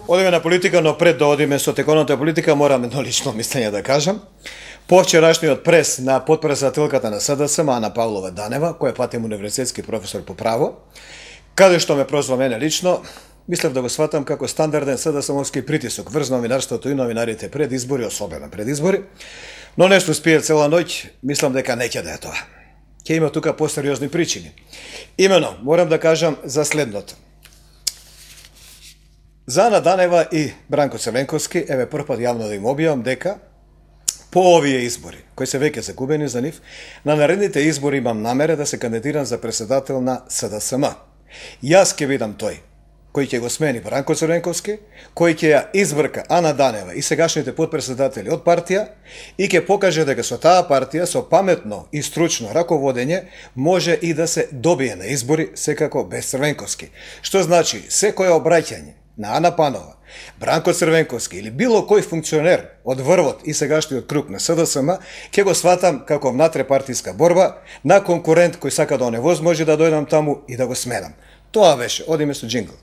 Одиме на политика, но пред да одиме со теконата политика, морам едно лично мислење да кажам. По вчерашниот прес на потпредседателката на СДСМ, Ана Павлова Данева, која патем универзитетски професор по право, каде што ме прозва мене лично, мислев да го сватам како стандарден СДСМовски притисок врз новинарството и новинарите пред избори, особено пред избори, но нешто спие цела ноќ, мислам дека не ќе да е тоа. Ќе има тука посериозни причини. Имено, морам да кажам за следното. За Ана Данева и Бранко Црвенковски, еве првпат јавно да им објавам дека по овие избори, кои се веќе загубени за нив, на наредните избори имам намера да се кандидирам за председател на СДСМ. Јас ќе бидам тој кој ќе го смени Бранко Црвенковски, кој ќе ја избрка Ана Данева и сегашните подпредседатели од партија и ќе покаже дека со таа партија, со паметно и стручно раководење, може и да се добие на избори, секако без Црвенковски. Што значи, секое обраќање на Ана Панова, Бранко Црвенковски или било кој функционер од врвот и сегашниот круг на СДСМ, ќе го сватам како внатрепартиска борба на конкурент кој сака да оневозможи да дојдам таму и да го сменам. Тоа беше, одиме со джингл.